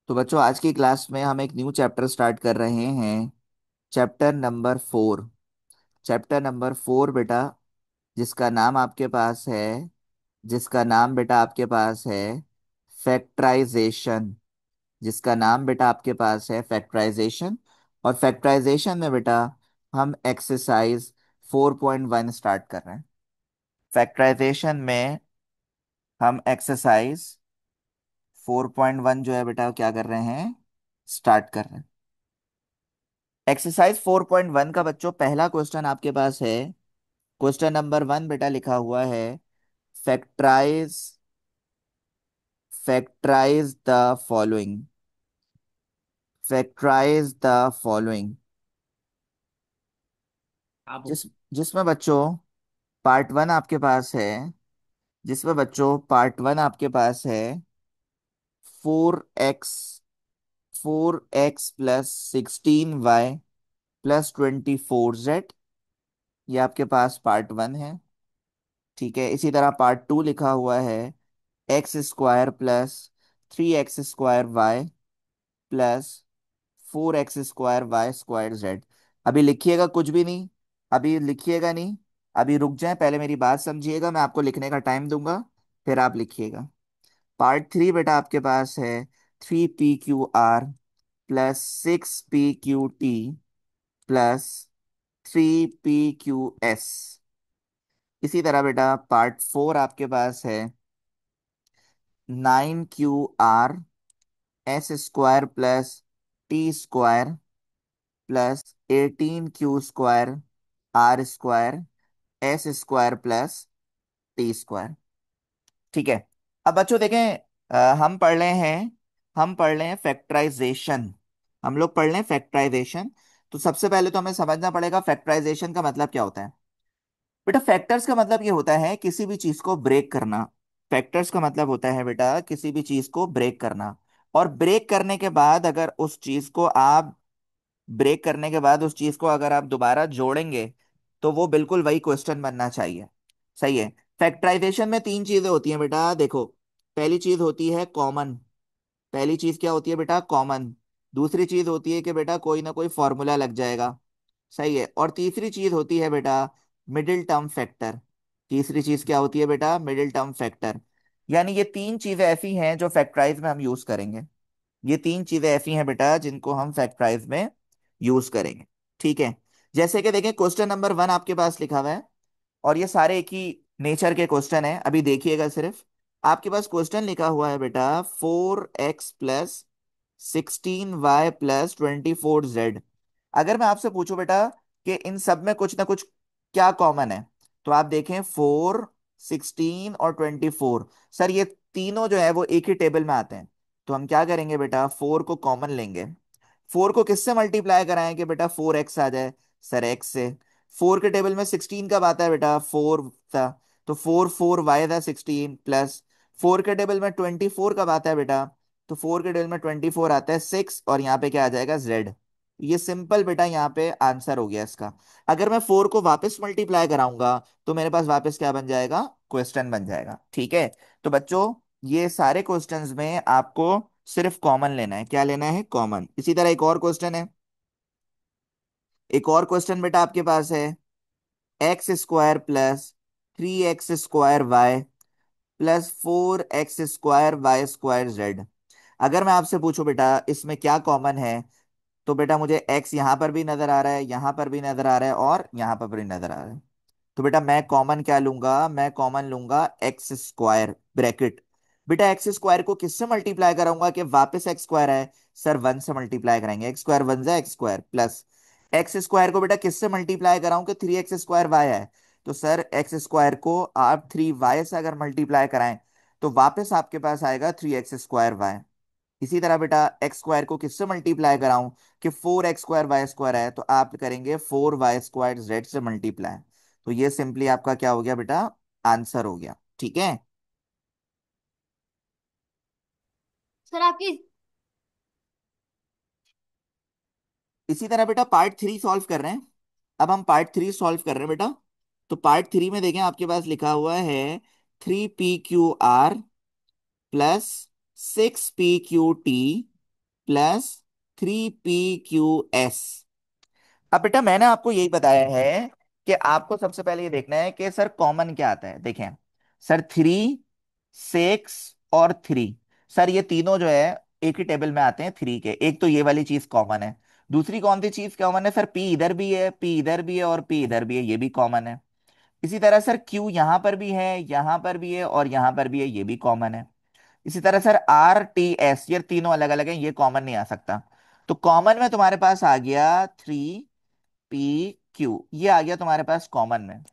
तो बच्चों, आज की क्लास में हम एक न्यू चैप्टर स्टार्ट कर रहे हैं। Chapter number 4। चैप्टर नंबर 4 बेटा, जिसका नाम आपके पास है जिसका नाम बेटा आपके पास है फैक्टराइजेशन। जिसका नाम बेटा आपके पास है फैक्टराइजेशन। और फैक्टराइजेशन में बेटा हम एक्सरसाइज 4.1 स्टार्ट कर रहे हैं। फैक्टराइजेशन में हम एक्सरसाइज 4.1 जो है बेटा क्या कर रहे हैं, स्टार्ट कर रहे हैं। एक्सरसाइज 4.1 का बच्चों पहला क्वेश्चन आपके पास है। क्वेश्चन नंबर 1 बेटा लिखा हुआ है, factorise factorise the following. Factorise the following. आप जिस जिसमें बच्चों पार्ट वन आपके पास है जिसमें बच्चों पार्ट वन आपके पास है 4x + 16y + 24z। ये आपके पास पार्ट वन है। ठीक है, इसी तरह पार्ट टू लिखा हुआ है x² + 3x² y +4x² y² z। अभी लिखिएगा कुछ भी नहीं, अभी लिखिएगा नहीं। अभी रुक जाए, पहले मेरी बात समझिएगा, मैं आपको लिखने का टाइम दूंगा, फिर आप लिखिएगा। पार्ट थ्री बेटा आपके पास है 3pqr + 6pqt +3pqs। इसी तरह बेटा पार्ट फोर आपके पास है 9qr s² + t² r² s² + t²। ठीक है। अब बच्चों देखें, हम पढ़ रहे हैं फैक्टराइजेशन। हम लोग पढ़ रहे हैं फैक्टराइजेशन। तो सबसे पहले तो हमें समझना पड़ेगा फैक्टराइजेशन का मतलब क्या होता है। बेटा फैक्टर्स का मतलब ये होता है किसी भी चीज को ब्रेक करना। फैक्टर्स का मतलब होता है बेटा किसी भी चीज को ब्रेक करना। और ब्रेक करने के बाद अगर उस चीज को आप ब्रेक करने के बाद उस चीज को अगर आप दोबारा जोड़ेंगे तो वो बिल्कुल वही क्वेश्चन बनना चाहिए। सही है। फैक्टराइजेशन में तीन चीजें होती हैं बेटा, देखो। पहली चीज होती है कॉमन। पहली चीज क्या होती है बेटा, कॉमन। दूसरी चीज होती है कि बेटा कोई ना कोई फॉर्मूला लग जाएगा। सही है। और तीसरी चीज होती है बेटा मिडिल टर्म फैक्टर। तीसरी चीज क्या होती है बेटा, मिडिल टर्म फैक्टर। यानी ये तीन चीजें ऐसी हैं जो फैक्टराइज में हम यूज करेंगे। ये तीन चीजें ऐसी हैं बेटा जिनको हम फैक्टराइज में यूज करेंगे। ठीक है। जैसे कि देखें, क्वेश्चन नंबर 1 आपके पास लिखा हुआ है और ये सारे एक ही नेचर के क्वेश्चन है। अभी देखिएगा सिर्फ, आपके पास क्वेश्चन लिखा हुआ है बेटा 4x + 16y + 24z। अगर मैं आपसे पूछूं बेटा कि इन सब में कुछ ना कुछ क्या कॉमन है, तो आप देखें 4, 16 और 24। सर ये तीनों जो है वो एक ही टेबल में आते हैं। तो हम क्या करेंगे बेटा, 4 को कॉमन लेंगे। 4 को किससे मल्टीप्लाई कराएंगे बेटा, 4x आ जाए। सर x से। 4 के टेबल में 16 कब आता है बेटा, 4 था। तो 4 4 y था 16 प्लस 4 के टेबल में 24 कब आता है बेटा, तो 4 के टेबल में 24 आता है 6, और यहाँ पे क्या आ जाएगा, z। ये सिंपल बेटा यहाँ पे आंसर हो गया इसका। अगर मैं 4 को वापस मल्टीप्लाई कराऊंगा तो मेरे पास वापस क्या बन जाएगा, क्वेश्चन बन जाएगा। ठीक है। तो बच्चों, ये सारे क्वेश्चंस में आपको सिर्फ कॉमन लेना है। क्या लेना है, कॉमन। इसी तरह एक और क्वेश्चन है। एक और क्वेश्चन बेटा आपके पास है x² + 3x² y +4x² y² z। अगर मैं आपसे पूछूं बेटा इसमें क्या कॉमन है, तो बेटा मुझे x यहां पर भी नजर आ रहा है, यहां पर भी नजर आ रहा है, और यहां पर भी नजर आ रहा है। तो बेटा मैं कॉमन क्या लूंगा, मैं कॉमन लूंगा x² ब्रैकेट। बेटा x² को किससे मल्टीप्लाई कराऊंगा कि वापस x² है, सर 1 से मल्टीप्लाई कराएंगे। x² 1 x² प्लस x² को बेटा किससे मल्टीप्लाई कराऊं कि 3x² y है। तो सर x² को आप 3y से अगर मल्टीप्लाई कराएं तो वापस आपके पास आएगा 3x² y। इसी तरह बेटा x² को किससे मल्टीप्लाई कराऊं कि 4x² y² है, तो आप करेंगे 4y² z से मल्टीप्लाई। तो ये सिंपली आपका क्या हो गया बेटा, आंसर हो गया। ठीक है। सर आपकी। इसी तरह बेटा पार्ट थ्री सॉल्व कर रहे हैं। अब हम पार्ट थ्री सॉल्व कर रहे हैं बेटा। तो पार्ट थ्री में देखें, आपके पास लिखा हुआ है 3pqr + 6pqt प्लस 3PQS। अब बेटा मैंने आपको यही बताया है कि आपको सबसे पहले ये देखना है कि सर कॉमन क्या आता है। देखें सर, 3, 6 और 3, सर ये तीनों जो है एक ही टेबल में आते हैं थ्री के। एक तो ये वाली चीज कॉमन है। दूसरी कौन सी चीज कॉमन है सर? पी इधर भी है, पी इधर भी है और पी इधर भी है, ये भी कॉमन है। इसी तरह सर क्यू यहां पर भी है, यहां पर भी है और यहां पर भी है, ये भी कॉमन है। इसी तरह सर RTS, ये तीनों अलग अलग हैं, ये कॉमन नहीं आ सकता। तो कॉमन में तुम्हारे पास आ गया 3PQ, ये आ गया तुम्हारे पास कॉमन में।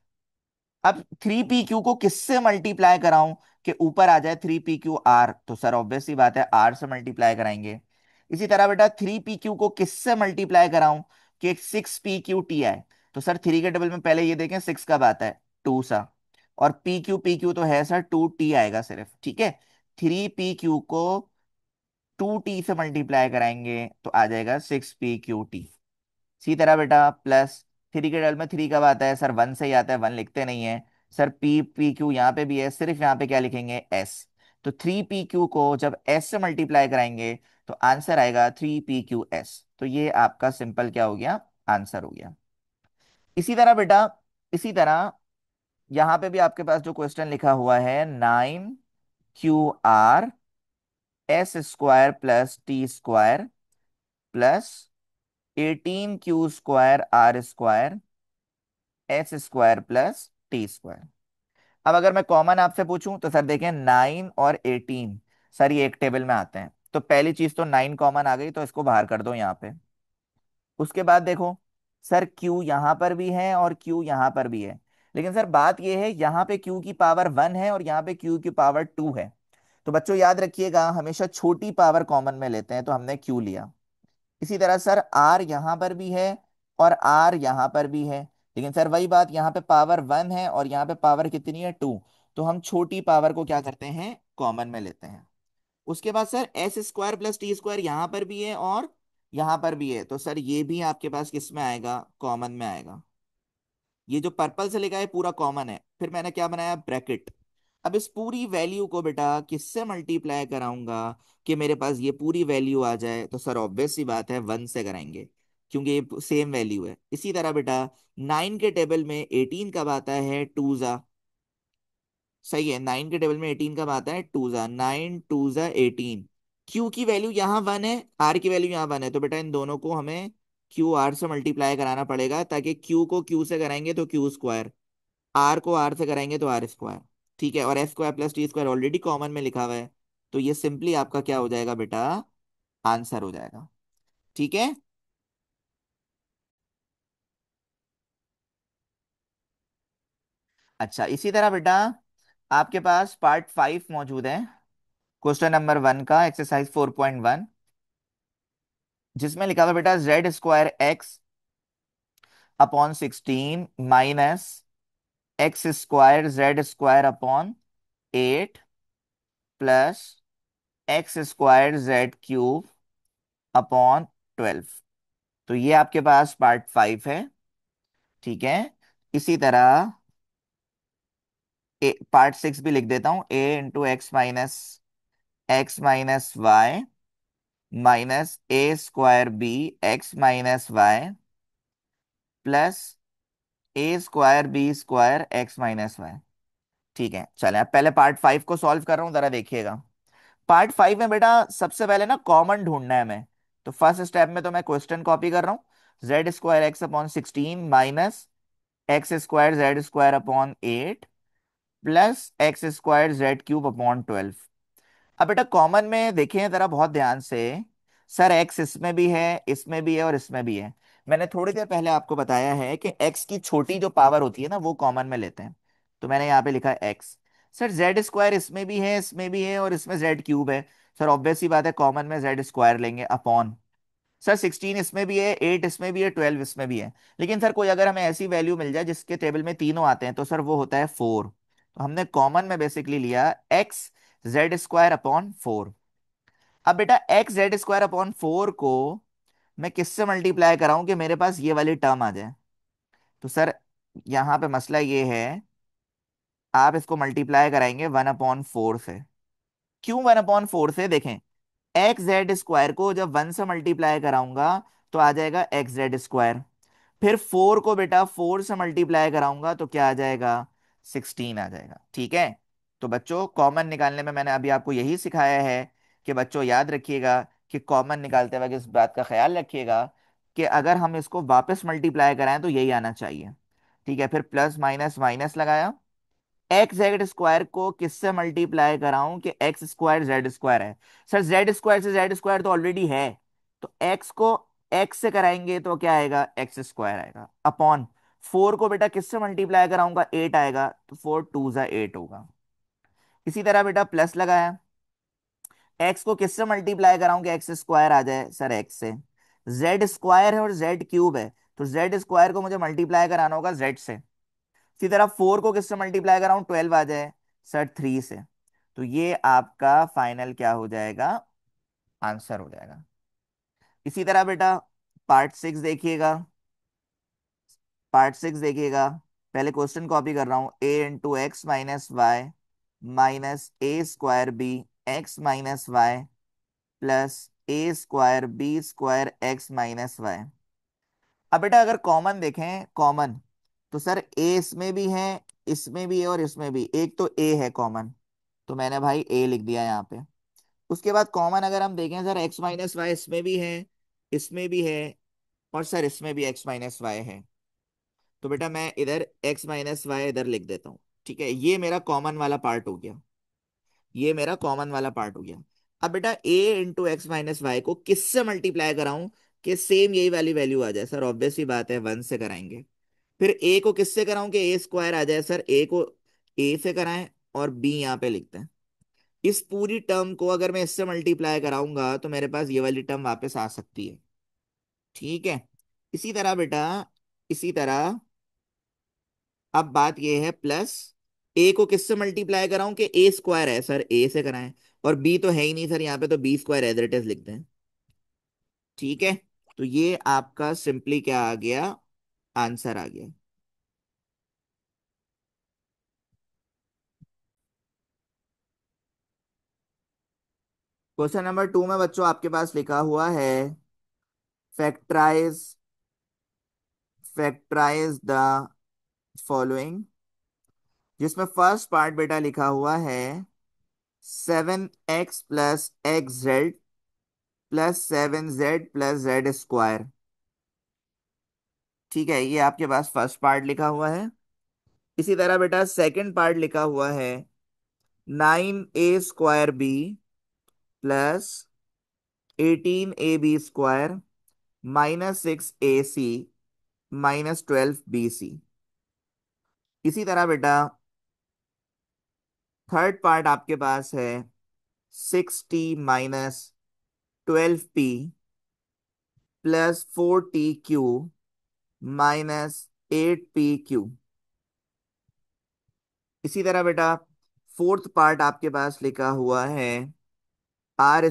अब 3PQ को किससे मल्टीप्लाई कराऊं कि ऊपर आ जाए 3PQR? तो सर ऑब्वियस सी बात है, R से मल्टीप्लाई कराएंगे। इसी तरह बेटा 3PQ को किससे मल्टीप्लाई कराऊं कि 6PQT आए? तो सर थ्री के टेबल में पहले ये देखें 6 कब आता है, 2 सा। और PQ तो है सर 2T आएगा सिर्फ, ठीक है। 3PQ को 2T से मल्टीप्लाई कराएंगे तो आ जाएगा 6PQT। इसी तरह बेटा प्लस थ्री के डबल में थ्री कब आता है सर? 1 से ही आता है, 1 लिखते नहीं है। सर PPQ यहाँ पे भी है, सिर्फ यहाँ पे क्या लिखेंगे? S। तो 3PQ को जब S से मल्टीप्लाई कराएंगे तो आंसर आएगा 3PQS। तो ये आपका सिंपल क्या हो गया? आंसर हो गया। इसी तरह बेटा, इसी तरह यहाँ पे भी आपके पास जो क्वेश्चन लिखा हुआ है, 9QR S² + T² plus 18Q² R² S² + T²। अब अगर मैं कॉमन आपसे पूछूं तो सर देखें 9 और 18, सर ये एक टेबल में आते हैं। तो पहली चीज तो 9 कॉमन आ गई, तो इसको बाहर कर दो यहाँ पे। उसके बाद देखो सर Q यहाँ पर भी है और Q यहाँ पर भी है। लेकिन सर बात यह है, यहाँ पे Q की पावर 1 है और यहाँ पे Q की पावर 2 है। तो बच्चों याद रखिएगा, हमेशा छोटी पावर कॉमन में लेते हैं, तो हमने Q लिया। इसी तरह सर R यहां पर भी है और R यहां पर भी है। लेकिन सर वही बात, यहाँ पे पावर 1 है और यहाँ पे पावर कितनी है? 2। तो हम छोटी पावर को क्या करते हैं? कॉमन में लेते हैं। उसके बाद सर S² + T² यहां पर भी है और यहां पर भी है, तो सर ये भी आपके पास किस में आएगा? कॉमन में आएगा। ये जो पर्पल से लिखा है पूरा कॉमन है। फिर मैंने क्या बनाया? ब्रैकेट। अब इस पूरी वैल्यू को बेटा किससे मल्टीप्लाई कराऊंगा कि मेरे पास ये पूरी वैल्यू आ जाए? तो सर ऑब्वियस सी बात है, 1 से कराएंगे, क्योंकि ये सेम वैल्यू है। इसी तरह बेटा 9 के टेबल में 18 कब आता है? 2 जा। सही है, 9 के टेबल में 18 कब आता है? 2 जा। 9 2 जा 18। क्यू की वैल्यू यहाँ 1 है, आर की वैल्यू यहाँ 1 है, तो बेटा इन दोनों को हमें क्यू आर से मल्टीप्लाई कराना पड़ेगा, ताकि क्यू को क्यू से कराएंगे तो Q², आर को आर से कराएंगे तो R²। ठीक है, और S² + T² ऑलरेडी कॉमन में लिखा हुआ है। तो ये सिंपली आपका क्या हो जाएगा बेटा? आंसर हो जाएगा। ठीक है। अच्छा, इसी तरह बेटा आपके पास पार्ट 5 मौजूद है, क्वेश्चन नंबर 1 का, एक्सरसाइज 4.1, जिसमें लिखा हुआ है बेटा Z² X/16 -X² Z² plus X² Z³ तो ये आपके पास पार्ट 5 है। ठीक है। इसी तरह पार्ट 6 भी लिख देता हूं, A × X - X - Y -A²B X - Y plus A²B² X - Y। ठीक है, चलें अब पहले पार्ट 5 को सॉल्व कर रहा हूं, जरा देखिएगा। पार्ट 5 में बेटा सबसे पहले ना कॉमन ढूंढना है हमें। तो फर्स्ट स्टेप में तो मैं क्वेश्चन कॉपी कर रहा हूँ, Z² X/16 -X² Z² plus X² Z³ अब बेटा कॉमन में देखें जरा बहुत ध्यान से, सर एक्स इसमें भी है, इसमें भी है और इसमें भी है। मैंने थोड़ी देर पहले आपको बताया है कि एक्स की छोटी जो पावर होती है ना, वो कॉमन में लेते हैं। तो मैंने यहाँ पे लिखा एक्स। सर Z² इसमें भी है, इसमें भी है और इसमें Z³ है। सर ऑब्वियस सी बात है, कॉमन में Z² लेंगे अपॉन। सर 16 इसमें भी है, 8 इसमें भी है, 12 इसमें भी है। लेकिन सर कोई अगर हमें ऐसी वैल्यू मिल जाए जिसके टेबल में तीनों आते हैं, तो सर वो होता है 4। तो हमने कॉमन में बेसिकली लिया X² / 4। अब बेटा X² / 4 को मैं किससे मल्टीप्लाई कराऊं कि मेरे पास ये वाली टर्म आ जाए? तो सर यहां पे मसला ये है, आप इसको मल्टीप्लाई कराएंगे 1/4 से। क्यों 1/4 से? देखें एक्स जेड स्क्वायर को जब 1 से मल्टीप्लाई कराऊंगा तो आ जाएगा एक्स जेड स्क्वायर। फिर 4 को बेटा 4 से मल्टीप्लाई कराऊंगा तो क्या आ जाएगा, 16 आ जाएगा। ठीक है। तो बच्चों कॉमन निकालने में मैंने अभी आपको यही सिखाया है कि बच्चों याद रखिएगा कि कॉमन निकालते वक्त इस बात का ख्याल रखिएगा कि अगर हम इसको वापस मल्टीप्लाई कराएं तो यही आना चाहिए। ठीक है। फिर प्लस माइनस माइनस लगाया। एक्स जेड स्क्वायर को किससे मल्टीप्लाई कराऊं कि एक्स स्क्वायर जेड स्क्वायर है। सर जेड स्क्वायर से जेड स्क्वायर तो ऑलरेडी है, तो एक्स को एक्स से कराएंगे तो क्या आएगा, एक्स स्क्वायर आएगा अपॉन 4 को बेटा किससे मल्टीप्लाई कराऊंगा, 8 आएगा, तो 4 2 8 होगा। इसी तरह बेटा प्लस लगाया। एक्स को किससे मल्टीप्लाई कराऊं कि एक्स स्क्वायर आ जाए, सर एक्स से। जेड स्क्वायर है और जेड क्यूब है, तो जेड स्क्वायर को मुझे मल्टीप्लाई कराना होगा जेड से। इसी तरह 4 को किससे मल्टीप्लाई कराऊं, 12 आ जाए, सर 3 से। तो ये आपका फाइनल क्या हो जाएगा, आंसर हो जाएगा। इसी तरह बेटा पार्ट 6 देखिएगा। पार्ट 6 देखिएगा। पहले क्वेश्चन कॉपी कर रहा हूं, a into x minus y minus a square b x minus y plus a square b square x minus y. अब बेटा अगर कॉमन देखें, कॉमन तो सर ए इसमें भी है, इसमें भी है और इसमें भी, एक तो ए है कॉमन, तो मैंने भाई ए लिख दिया यहाँ पे। उसके बाद कॉमन अगर हम देखें सर एक्स माइनस वाई इसमें भी है, इसमें भी है, और सर इसमें भी एक्स माइनस वाई है। तो बेटा मैं इधर एक्स माइनस वाई इधर लिख देता हूँ। ठीक है, ये मेरा कॉमन वाला पार्ट हो गया, ये मेरा कॉमन वाला पार्ट हो गया। अब बेटा ए इंटू एक्स माइनस वाई को किससे मल्टीप्लाई कराऊं कि सेम यही वाली वैल्यू आ जाए, सर ऑब्वियस ही बात है 1 से कराएंगे। फिर ए को किससे कराऊं कि ए स्क्वायर आ जाए, सर ए को ए से कराएं और बी यहाँ पे लिखते हैं। इस पूरी टर्म को अगर मैं इससे मल्टीप्लाई कराऊंगा तो मेरे पास ये वाली टर्म वापस आ सकती है। ठीक है। इसी तरह बेटा, इसी तरह अब बात ये है प्लस ए को किससे मल्टीप्लाई कराऊं कि ए स्क्वायर है, सर ए से कराएं, और बी तो है ही नहीं सर यहाँ पे, तो B square as it is लिखते हैं। ठीक है। तो ये आपका सिंपली क्या आ गया, आंसर आ गया। क्वेश्चन नंबर 2 में बच्चों आपके पास लिखा हुआ है फैक्टराइज, फैक्टराइज द फॉलोइंग, जिसमें फर्स्ट पार्ट बेटा लिखा हुआ है 7x plus x Z plus 7z plus Z square. ठीक है, ये आपके पास फर्स्ट पार्ट लिखा हुआ है। इसी तरह बेटा सेकंड पार्ट लिखा हुआ है 9a square B plus 18ab square -6ac -12bc। इसी तरह बेटा थर्ड पार्ट आपके पास है 6t - 12p +4t³ -8p³। इसी तरह बेटा फोर्थ पार्ट आपके पास लिखा हुआ है r²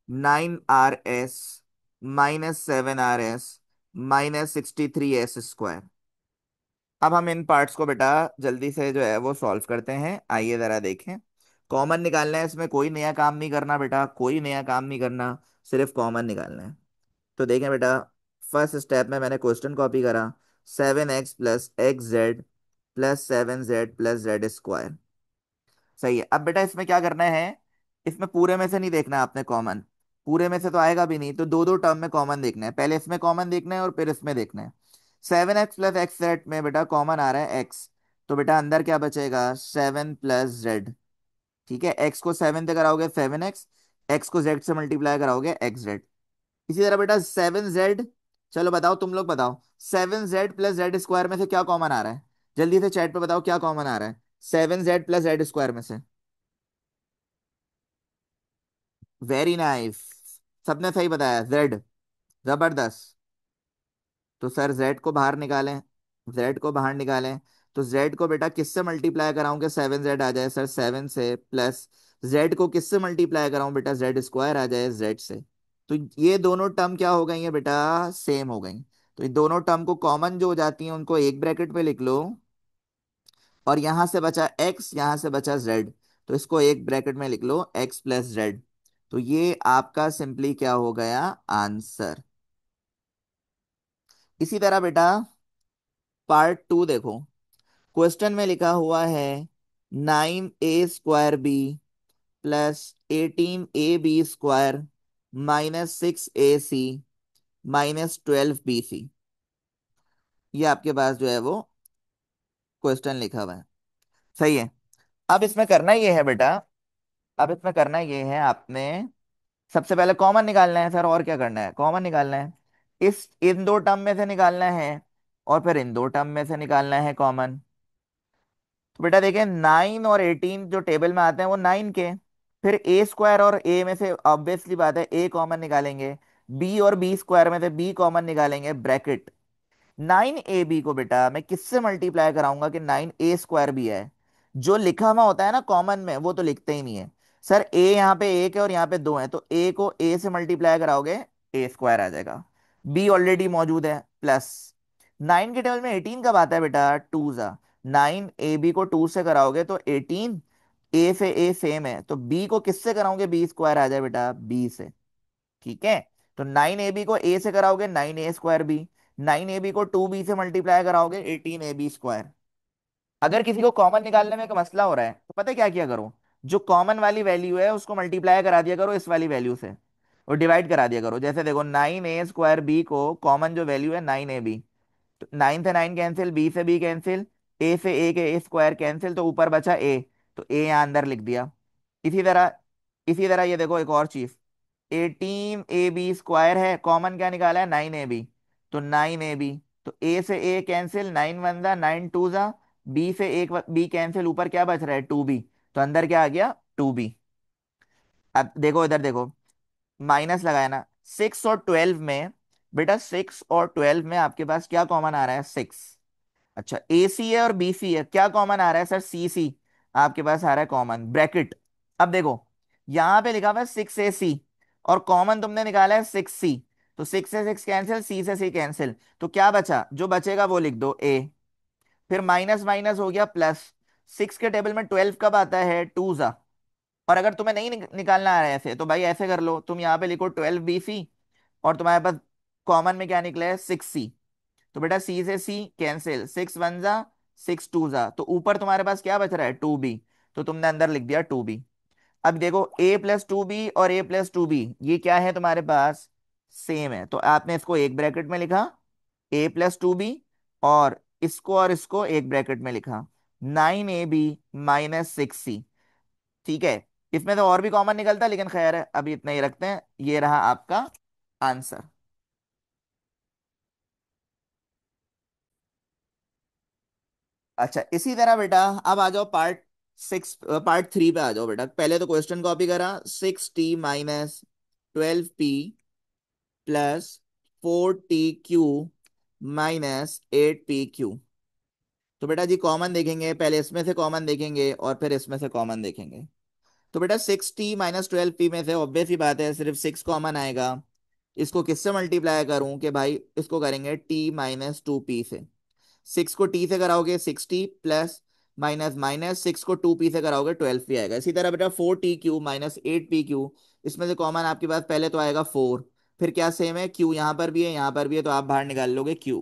+9rs -7rs -63s²। अब हम इन पार्ट्स को बेटा जल्दी से जो है वो सॉल्व करते हैं, आइए जरा देखें। कॉमन निकालना है, इसमें कोई नया काम नहीं करना बेटा, कोई नया काम नहीं करना, सिर्फ कॉमन निकालना है। तो देखें बेटा, फर्स्ट स्टेप में मैंने क्वेश्चन कॉपी करा, 7x plus x Z plus 7z plus Z square. सही है। अब बेटा इसमें क्या करना है, इसमें पूरे में से नहीं देखना आपने कॉमन, पूरे में से तो आएगा भी नहीं, तो दो दो टर्म में कॉमन देखना है, पहले इसमें कॉमन देखना है और फिर इसमें देखना है। 7x प्लस एक्स जेड में बेटा कॉमन आ रहा है एक्स, तो बेटा अंदर क्या बचेगा, 7 प्लस जेड। ठीक है, एक्स को 7 से कराओगे 7x, एक्स को जेड से मल्टीप्लाई कराओगे एक्स जेड। इसी तरह बेटा 7z, चलो बताओ तुम लोग बताओ, 7z प्लस जेड स्क्वायर में से क्या कॉमन आ रहा है, जल्दी से चैट पे बताओ क्या कॉमन आ रहा है 7z प्लस जेड स्क्वायर में से। वेरी नाइस, सबने सही बताया, जेड, जबरदस्त। तो सर जेड को बाहर निकालें, जेड को बाहर निकालें, तो जेड को बेटा किससे मल्टीप्लाई कराऊंगे 7z आ जाए, सर 7 से, प्लस जेड को किससे मल्टीप्लाई कराऊं बेटा, जेड स्क्वायर आ जाए जेड से। तो ये दोनों टर्म क्या हो गई है बेटा, सेम हो गई। तो ये दोनों टर्म को कॉमन जो हो जाती हैं उनको एक ब्रैकेट पे लिख लो, और यहां से बचा x, यहां से बचा z, तो इसको एक ब्रैकेट में लिख लो x प्लस जेड। तो ये आपका सिंपली क्या हो गया, आंसर। इसी तरह बेटा पार्ट टू देखो। क्वेश्चन में लिखा हुआ है 9a² b plus 18ab² -6ac -12bc। ये आपके पास जो है वो क्वेश्चन लिखा हुआ है। सही है। अब इसमें करना ये है बेटा, अब इसमें करना ये है आपने, सबसे पहले कॉमन निकालना है सर, और क्या करना है, कॉमन निकालना है। इस इन दो टर्म में से निकालना है और फिर इन दो टर्म में से निकालना है कॉमन। तो बेटा देखिए 9 और 18 जो टेबल में आते हैं वो 9 के, फिर a² और a में से ऑब्वियसली बात है a कॉमन निकालेंगे, b और b² में से b कॉमन निकालेंगे, ब्रैकेट। 9ab को बेटा मैं किससे मल्टीप्लाई कराऊंगा कि 9a² भी है। जो लिखा हुआ होता है ना कॉमन में वो तो लिखते ही नहीं है। सर a यहाँ पे एक है और यहाँ पे दो है, तो a को a से मल्टीप्लाई कराओगे a² आ जाएगा, b ऑलरेडी मौजूद है, प्लस 9 के टेबल में 18 कब आता है बेटा, 2 जा। 9ab को 2 से कराओगे तो 18, a से a सेम है, तो b को किससे कराओगे, b² आ जाए बेटा, b से। ठीक है। तो 9ab को a से कराओगे 9a²b, 9ab को 2b से मल्टीप्लाई कराओगे 18ab²। अगर किसी को कॉमन निकालने में एक मसला हो रहा है तो पता है क्या किया करो, जो कॉमन वाली वैल्यू है उसको मल्टीप्लाई करा दिया करो इस वाली वैल्यू से, और डिवाइड करा दिया करो। जैसे देखो 9a² b को कॉमन जो वैल्यू है 9ab, तो 9 से 9 कैंसिल, बी से बी कैंसिल, ए से ए के a² कैंसिल, तो ऊपर बचा ए, तो ए यहां अंदर लिख दिया। इसी तरह, इसी तरह ये देखो एक और चीज, 18ab² है, कॉमन क्या निकाला है 9ab, तो 9ab, तो ए से ए कैंसिल, 9 1 जा 9 2 जा, बी से एक बी कैंसिल, ऊपर क्या बच रहा है 2b, तो अंदर क्या आ गया 2b। अब देखो इधर देखो, माइनस लगाया ना, 6 और 12 में, बेटा 6 और 12 में आपके पास क्या कॉमन आ रहा है, 6। अच्छा ए सी है और बी सी है, क्या कॉमन आ रहा है सर, सी सी आपके पास आ रहा है कॉमन, ब्रैकेट। अब देखो यहां पे लिखा हुआ है 6ac और कॉमन तुमने निकाला है 6c, तो 6 से 6 कैंसिल, सी से सी कैंसिल, तो क्या बचा, जो बचेगा वो लिख दो ए, फिर माइनस माइनस हो गया प्लस। 6 के टेबल में 12 कब आता है, 2 जा। और अगर तुम्हें नहीं निकालना आ रहा है ऐसे, तो भाई ऐसे कर लो, तुम यहाँ पे लिखो 12bc और तुम्हारे पास कॉमन में क्या निकला है 6c, तो बेटा सी से सी कैंसिल, 6 1 जा 6 2 जा, तो ऊपर तुम्हारे पास क्या बच रहा है 2b, तो तुमने अंदर लिख दिया 2b। अब देखो a+2b और a+2b ये क्या है तुम्हारे पास, सेम है, तो आपने इसको एक ब्रैकेट में लिखा a+2b, और इसको एक ब्रैकेट में लिखा 9ab-6c। ठीक है। इसमें तो और भी कॉमन निकलता है, लेकिन खैर है अभी इतना ही रखते हैं, ये रहा आपका आंसर। अच्छा इसी तरह बेटा अब आ जाओ पार्ट 3 पे आ जाओ बेटा। पहले तो क्वेश्चन कॉपी करा, 6t-12p प्लस 4tq -8pq। तो बेटा जी कॉमन देखेंगे, पहले इसमें से कॉमन देखेंगे और फिर इसमें से कॉमन देखेंगे। तो बेटा 6t-12p में से ऑब्वियस ही बात है सिर्फ 6 कॉमन आएगा। इसको किससे मल्टीप्लाई करूं कि भाई, इसको करेंगे t-2p से। 6 को t से कराओगे 6t प्लस माइनस माइनस 6 को 2p से कराओगे 12p आएगा। इसी तरह बेटा 4tq -8pq, इसमें से कॉमन आपके पास पहले तो आएगा 4, फिर क्या सेम है q यहाँ पर भी है यहाँ पर भी है, तो आप बाहर निकाल लोगे q।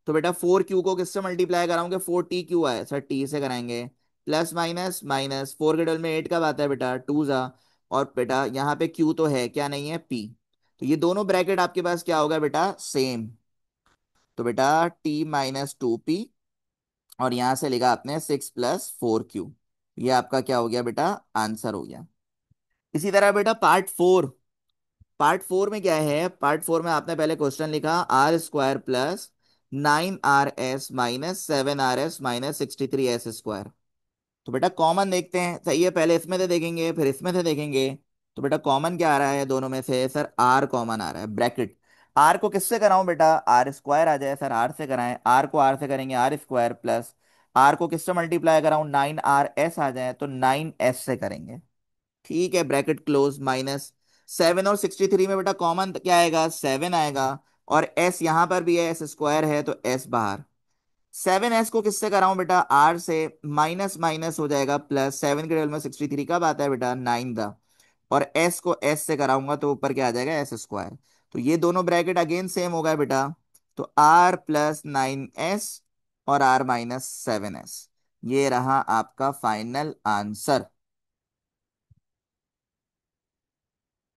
तो बेटा 4q को किससे मल्टीप्लाई कराओगे, 4tq आए सर t से कराएंगे, प्लस माइनस माइनस 4 के डबल में 8 कब आता है बेटा 2 जा, और बेटा यहाँ पे q तो है क्या नहीं है p, तो ये दोनों ब्रैकेट आपके पास क्या होगा बेटा सेम। तो बेटा t-2p और यहां से लिखा आपने 6 + 4q, ये आपका क्या हो गया बेटा, आंसर हो गया। इसी तरह बेटा पार्ट 4 में क्या है, पार्ट 4 में आपने पहले क्वेश्चन लिखा r² plus 9rs -7rs -63s²। तो बेटा कॉमन देखते हैं, सही है, पहले इसमें से देखेंगे फिर इसमें से देखेंगे। तो बेटा कॉमन क्या आ रहा है दोनों में से, सर आर कॉमन आ रहा है, ब्रैकेट। आर को किससे कराऊं बेटा, r² आ जाए, सर आर से कराएं, आर को आर से करेंगे r² प्लस आर को किससे मल्टीप्लाई कराऊं 9rs आ जाए, तो 9s से करेंगे। ठीक है, ब्रैकेट क्लोज, माइनस 7 और 63 में बेटा कॉमन क्या आएगा 7 आएगा, और s यहां पर भी है s² है, तो s बाहर। 7s को किससे कराऊं बेटा, r से, माइनस माइनस हो जाएगा प्लस, 7 के टेबल में 63 कब आता है बेटा 9 दा, और एस को एस से कराऊंगा तो ऊपर क्या आ जाएगा, एस स्क्वायर। तो ये दोनों ब्रैकेट अगेन सेम हो गए बेटा। तो R+9S और R-7S, ये रहा आपका फाइनल आंसर।